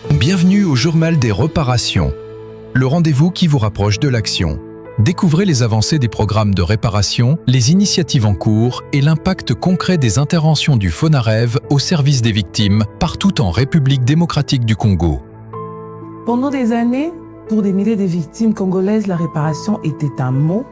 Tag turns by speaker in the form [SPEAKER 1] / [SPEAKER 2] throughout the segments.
[SPEAKER 1] Bienvenue au Journal des Reparations, le rendez-vous qui vous rapproche de l'action. Découvrez les avancées des programmes de réparation, les initiatives en cours et l'impact concret des interventions du FONAREV au service des victimes partout en République démocratique du Congo.
[SPEAKER 2] Pendant des années, pour des milliers de victimes congolaises, la réparation était un mot,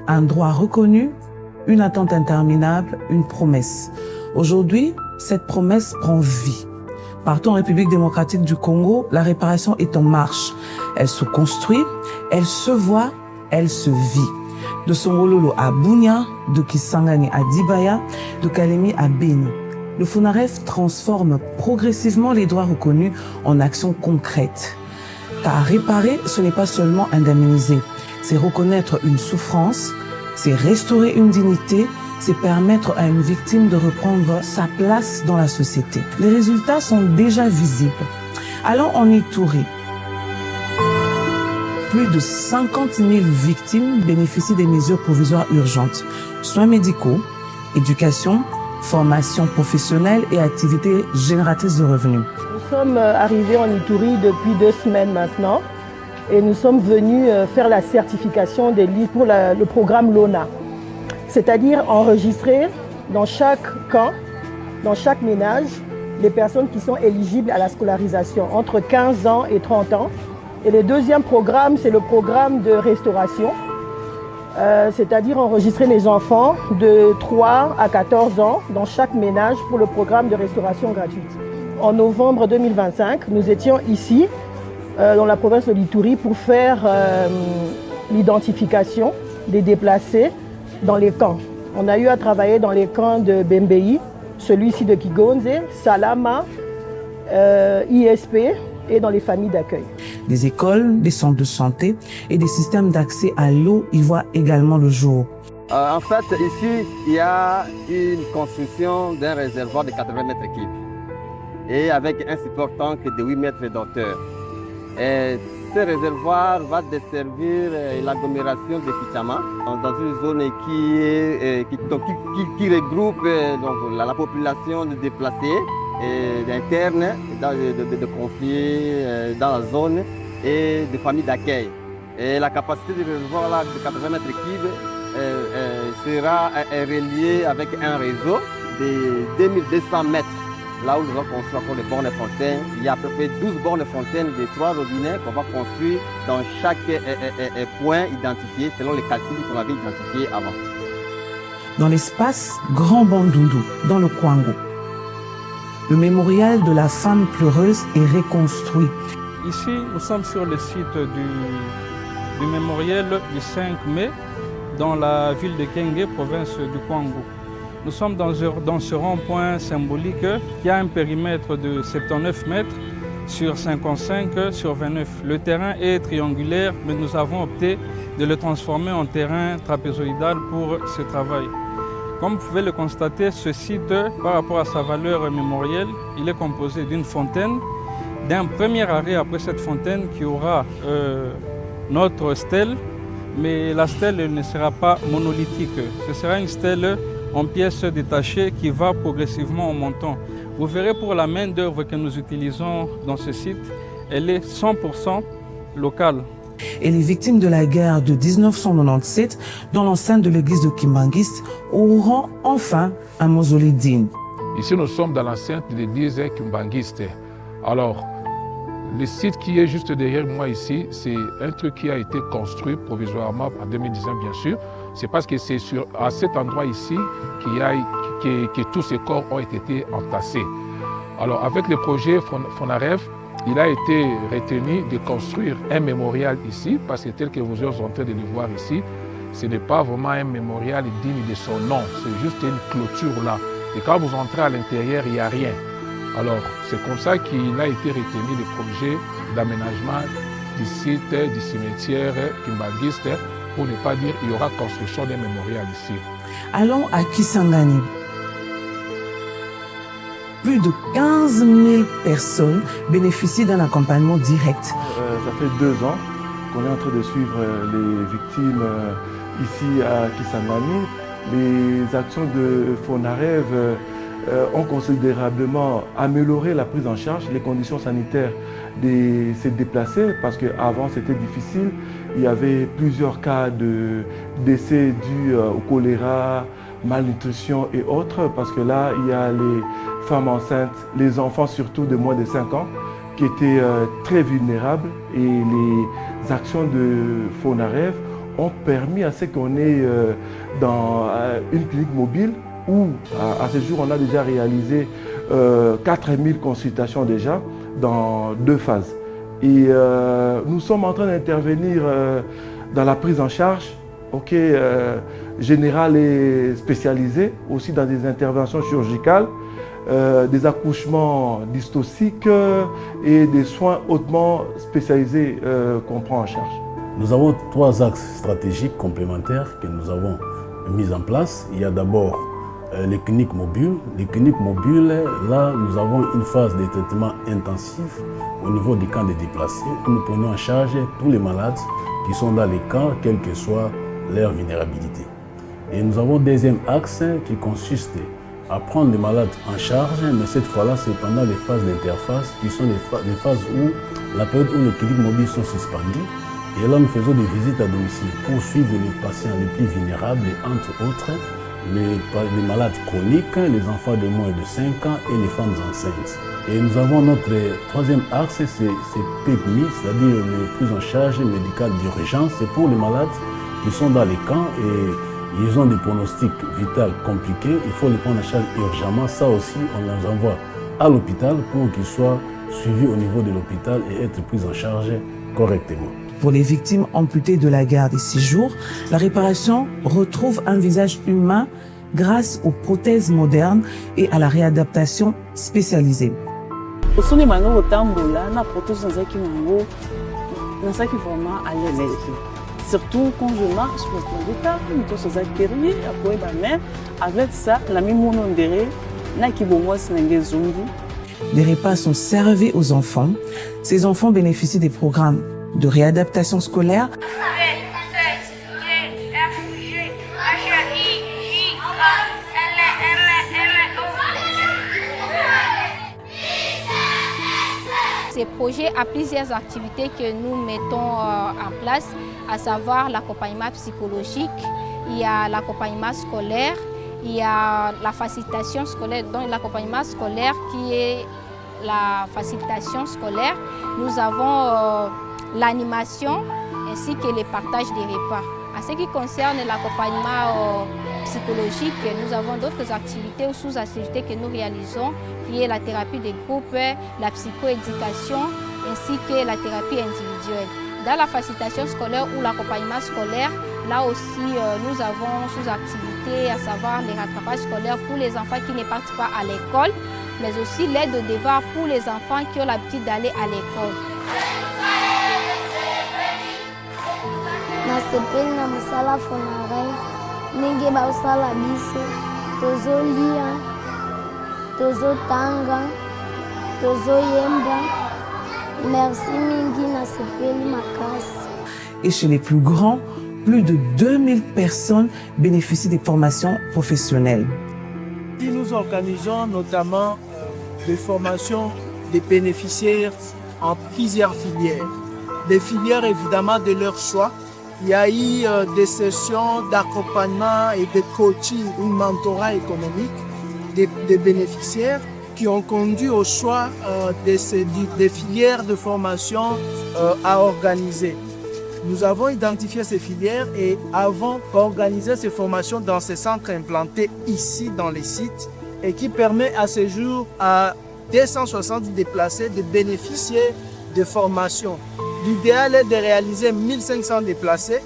[SPEAKER 2] un droit reconnu, une attente interminable, une promesse. Aujourd'hui, cette promesse prend vie. Partout en République démocratique du Congo, la réparation est en marche. Elle se construit, elle se voit, elle se vit. De Songololo à Bunia, de Kisangani à Dibaya, de Kalemi à Beni. Le FONAREV transforme progressivement les droits reconnus en actions concrètes. Car réparer, ce n'est pas seulement indemniser. C'est reconnaître une souffrance, c'est restaurer une dignité, c'est permettre à une victime de reprendre sa place dans la société. Les résultats sont déjà visibles. Allons en Ituri. Plus de 50 000 victimes bénéficient des mesures provisoires urgentes. Soins médicaux, éducation, formation professionnelle et activités génératrices de revenus.
[SPEAKER 3] Nous sommes arrivés en Ituri depuis 2 semaines maintenant et nous sommes venus faire la certification des lits pour le programme LONA. C'est-à-dire enregistrer dans chaque camp, dans chaque ménage, les personnes qui sont éligibles à la scolarisation entre 15 ans et 30 ans. Et le deuxième programme, c'est le programme de restauration, c'est-à-dire enregistrer les enfants de 3 à 14 ans dans chaque ménage pour le programme de restauration gratuite. En novembre 2025, nous étions ici, dans la province de l'Ituri, pour faire l'identification des déplacés dans les camps. On a eu à travailler dans les camps de Bembei, celui-ci de Kigonze, Salama, ISP et dans les familles d'accueil.
[SPEAKER 2] Des écoles, des centres de santé et des systèmes d'accès à l'eau y voient également le jour.
[SPEAKER 4] En fait, ici, il y a une construction d'un réservoir de 80 mètres cubes et avec un support tank de 8 mètres d'auteur. Ce réservoir va desservir l'agglomération de Fichama dans une zone qui regroupe donc, la population de déplacés internes de conflits dans la zone et de familles d'accueil. Et la capacité du réservoir là, de 80 mètres cubes sera reliée avec un réseau de 2200 mètres. Là où nous allons construire encore les bornes fontaines, il y a à peu près 12 bornes fontaines de 3 robinets qu'on va construire dans chaque point identifié selon les calculs qu'on avait identifiés avant.
[SPEAKER 2] Dans l'espace Grand Bandundu, dans le Kwango, le mémorial de la femme pleureuse est reconstruit.
[SPEAKER 5] Ici, nous sommes sur le site du mémorial du 5 mai dans la ville de Kenge, province du Kwango. Nous sommes dans ce rond-point symbolique qui a un périmètre de 79 mètres sur 55 sur 29. Le terrain est triangulaire, mais nous avons opté de le transformer en terrain trapézoïdal pour ce travail. Comme vous pouvez le constater, ce site, par rapport à sa valeur mémorielle, il est composé d'une fontaine, d'un premier arrêt après cette fontaine qui aura notre stèle, mais la stèle ne sera pas monolithique. Ce sera une stèle en pièces détachées qui va progressivement en montant. Vous verrez pour la main d'œuvre que nous utilisons dans ce site, elle est 100% locale.
[SPEAKER 2] Et les victimes de la guerre de 1997 dans l'enceinte de l'église de Kimbangiste auront enfin un mausolée digne.
[SPEAKER 6] Ici, nous sommes dans l'enceinte de l'église Kimbangiste. Alors, le site qui est juste derrière moi ici, c'est un truc qui a été construit provisoirement en 2019, bien sûr. C'est parce que c'est à cet endroit ici que tous ces corps ont été entassés. Alors, avec le projet FONAREV, il a été retenu de construire un mémorial ici, parce que tel que vous êtes en train de le voir ici, ce n'est pas vraiment un mémorial digne de son nom, c'est juste une clôture là. Et quand vous entrez à l'intérieur, il n'y a rien. Alors, c'est comme ça qu'il a été retenu le projet d'aménagement du site du cimetière Kimbangiste, pour ne pas dire qu'il y aura construction d'un mémorial ici.
[SPEAKER 2] Allons à Kisangani. Plus de 15 000 personnes bénéficient d'un accompagnement direct.
[SPEAKER 7] Ça fait 2 ans qu'on est en train de suivre les victimes ici à Kisangani. Les actions de FONAREV ont considérablement amélioré la prise en charge, les conditions sanitaires de ces déplacés, parce qu'avant c'était difficile. Il y avait plusieurs cas de décès dus au choléra, malnutrition et autres, parce que là, il y a les femmes enceintes, les enfants surtout de moins de 5 ans, qui étaient très vulnérables, et les actions de Fonarev ont permis à ce qu'on ait dans une clinique mobile où à ce jour on a déjà réalisé 4000 consultations déjà dans 2 phases. Et nous sommes en train d'intervenir dans la prise en charge générale et spécialisée, aussi dans des interventions chirurgicales, des accouchements dystociques et des soins hautement spécialisés qu'on prend en charge.
[SPEAKER 8] Nous avons 3 axes stratégiques complémentaires que nous avons mis en place. Il y a d'abord les cliniques mobiles. Les cliniques mobiles, là, nous avons une phase de traitement intensif au niveau des camps de déplacés, où nous prenons en charge tous les malades qui sont dans les camps, quelle que soit leur vulnérabilité. Et nous avons un deuxième axe qui consiste à prendre les malades en charge, mais cette fois-là, c'est pendant les phases d'interface, qui sont les phases où la période où les cliniques mobiles sont suspendues. Et là, nous faisons des visites à domicile pour suivre les patients les plus vulnérables, entre autres, les malades chroniques, les enfants de moins de 5 ans et les femmes enceintes. Et nous avons notre troisième axe, c'est PECMI, c'est-à-dire les prises en charge médicales d'urgence. C'est pour les malades qui sont dans les camps et ils ont des pronostics vitaux compliqués. Il faut les prendre en charge urgemment. Ça aussi, on les envoie à l'hôpital pour qu'ils soient suivis au niveau de l'hôpital et être pris en charge correctement.
[SPEAKER 2] Pour les victimes amputées de la guerre des 6 jours, la réparation retrouve un visage humain grâce aux prothèses modernes et à la réadaptation spécialisée.
[SPEAKER 9] Osoni mango otambola na prothèse nazaki nango nazaki vraiment à l'aise. Surtout quand je marche sur le plan de table, nous tous akérié après ma mère avec ça la même monondéré na kibomos nange zungu.
[SPEAKER 2] Les repas sont servis aux enfants. Ces enfants bénéficient des programmes de réadaptation scolaire.
[SPEAKER 10] Ce projet a plusieurs activités que nous mettons en place, à savoir l'accompagnement psychologique, il y a l'accompagnement scolaire, il y a la facilitation scolaire, donc l'accompagnement scolaire qui est la facilitation scolaire. Nous avons l'animation ainsi que le partage des repas. En ce qui concerne l'accompagnement psychologique, nous avons d'autres activités ou sous-activités que nous réalisons, qui est la thérapie de groupe, la psychoéducation ainsi que la thérapie individuelle. Dans la facilitation scolaire ou l'accompagnement scolaire, là aussi nous avons sous-activités, à savoir les rattrapages scolaires pour les enfants qui ne partent pas à l'école, mais aussi l'aide aux devoirs pour les enfants qui ont l'habitude d'aller à l'école.
[SPEAKER 11] nasepeli na mosala Fonarev ndenge baosala biso tozolia tozotanga tozoyemba merci mingi nasepeli makasi.
[SPEAKER 2] Et chez les plus grands, plus de 2000 personnes bénéficient des formations professionnelles.
[SPEAKER 12] Nous organisons notamment des formations des bénéficiaires en plusieurs filières. Des filières évidemment de leur choix. Il y a eu des sessions d'accompagnement et de coaching ou mentorat économique des bénéficiaires qui ont conduit au choix des filières de formation à organiser. Nous avons identifié ces filières et avons organisé ces formations dans ces centres implantés ici dans les sites et qui permet à ce jour à 260 déplacés de bénéficier de formations. L'idéal est de réaliser 1500 déplacés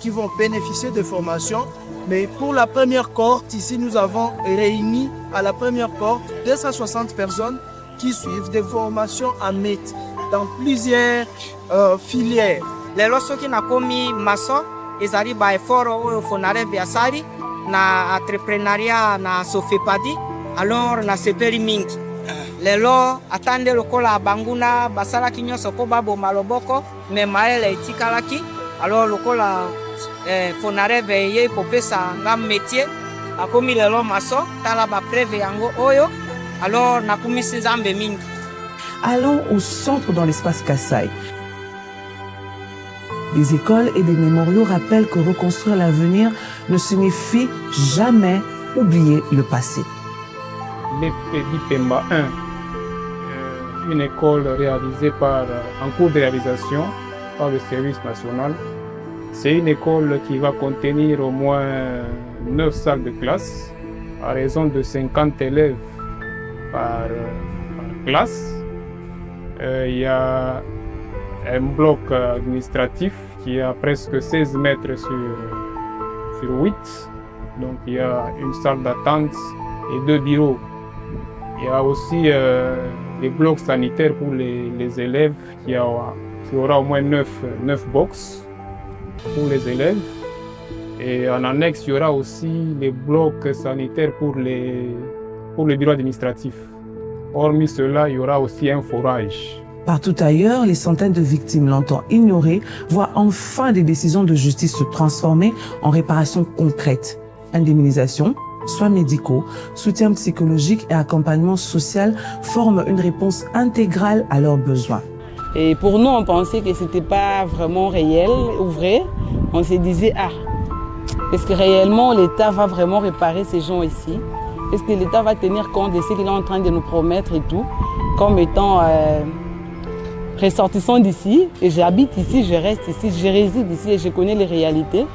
[SPEAKER 12] qui vont bénéficier de formations. Mais pour la première cohorte, ici, nous avons réuni à la première cohorte 260 personnes qui suivent des formations en MET dans plusieurs filières.
[SPEAKER 13] Lelo soki nakomi maçon ezali ba effort oyo Fonarev asali na entrepreneuriat na Sofepadi alors na sepeli mingi. Lelo atande lokola banguna basalaki nyonso po baboma loboko me maele etikalaki alors lokola Fonarev ye kopesa nga métier akomi lelo maso tala ba preve yango oyo alors nakumisi nzambe mingi.
[SPEAKER 2] Allons au centre dans l'espace Kassai. Des écoles et des mémoriaux rappellent que reconstruire l'avenir ne signifie jamais oublier le passé.
[SPEAKER 6] L'EPEDI Pemba 1, une école réalisée en cours de réalisation par le service national. C'est une école qui va contenir au moins 9 salles de classe, à raison de 50 élèves par classe. Il y a un bloc administratif qui a presque 16 mètres sur 8. Donc il y a une salle d'attente et 2 bureaux. Il y a aussi des blocs sanitaires pour les élèves qui aura au moins 9 box pour les élèves. Et en annexe, il y aura aussi les blocs sanitaires pour le bureau administratif. Hormis cela, il y aura aussi un forage.
[SPEAKER 2] Partout ailleurs, les centaines de victimes longtemps ignorées voient enfin des décisions de justice se transformer en réparations concrètes. Indemnisation, soins médicaux, soutien psychologique et accompagnement social forment une réponse intégrale à leurs besoins.
[SPEAKER 9] Et pour nous, on pensait que ce n'était pas vraiment réel ou vrai. On se disait, est-ce que réellement l'État va vraiment réparer ces gens ici? Est-ce que l'État va tenir compte de ce qu'il est en train de nous promettre et tout, comme étant ressortissant d'ici? Et j'habite ici, je reste ici, je réside ici et je connais les réalités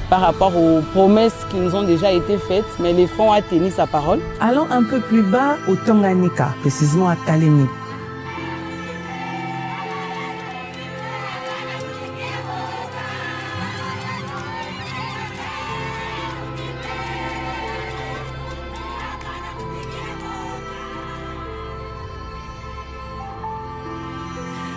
[SPEAKER 9] par rapport aux promesses qui nous ont déjà été faites, mais les fonds a tenu sa parole.
[SPEAKER 2] Allons un peu plus bas au Tanganyika, précisément à Kalemi.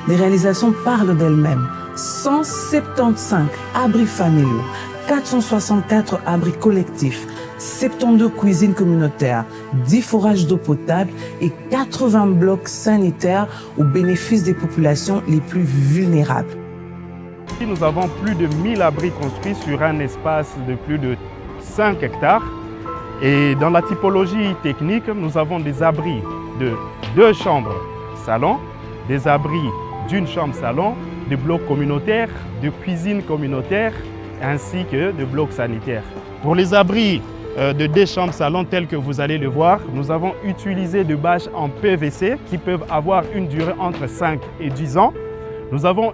[SPEAKER 2] Les réalisations parlent d'elles-mêmes. 175 abris familiaux, 464 abris collectifs, 72 cuisines communautaires, 10 forages d'eau potable et 80 blocs sanitaires au bénéfice des populations les plus vulnérables.
[SPEAKER 14] Nous avons plus de 1000 abris construits sur un espace de plus de 5 hectares. Et dans la typologie technique, nous avons des abris de 2 chambres salon, des abris d'une chambre salon, de blocs communautaires, de cuisines communautaires, ainsi que de blocs sanitaires. Pour les abris de 2 chambres salon tels que vous allez le voir, nous avons utilisé des bâches en PVC qui peuvent avoir une durée entre 5 et 10 ans. Nous avons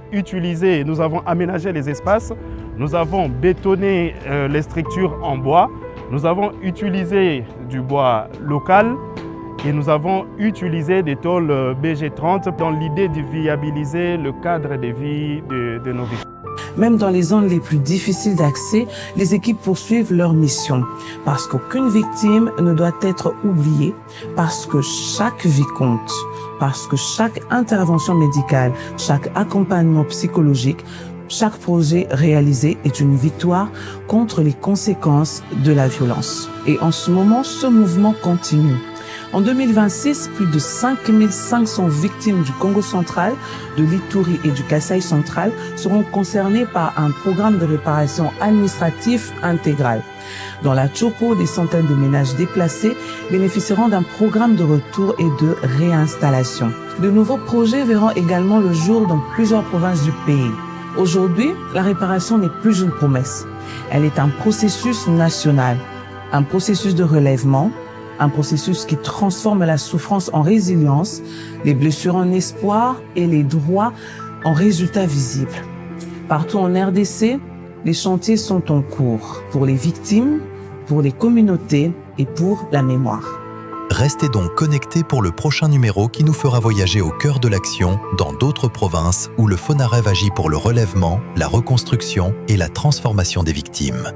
[SPEAKER 14] aménagé les espaces, nous avons bétonné les structures en bois, nous avons utilisé du bois local, et nous avons utilisé des tôles BG30 dans l'idée de viabiliser le cadre de vie de nos victimes.
[SPEAKER 2] Même dans les zones les plus difficiles d'accès, les équipes poursuivent leur mission. Parce qu'aucune victime ne doit être oubliée, parce que chaque vie compte, parce que chaque intervention médicale, chaque accompagnement psychologique, chaque projet réalisé est une victoire contre les conséquences de la violence. Et en ce moment, ce mouvement continue. En 2026, plus de 5500 victimes du Congo central, de l'Ituri et du Kassai central seront concernées par un programme de réparation administrative intégrale. Dans la Chopo, des centaines de ménages déplacés bénéficieront d'un programme de retour et de réinstallation. De nouveaux projets verront également le jour dans plusieurs provinces du pays. Aujourd'hui, la réparation n'est plus une promesse. Elle est un processus national, un processus de relèvement, un processus qui transforme la souffrance en résilience, les blessures en espoir et les droits en résultats visibles. Partout en RDC, les chantiers sont en cours pour les victimes, pour les communautés et pour la mémoire.
[SPEAKER 1] Restez donc connectés pour le prochain numéro qui nous fera voyager au cœur de l'action dans d'autres provinces où le FONAREV agit pour le relèvement, la reconstruction et la transformation des victimes.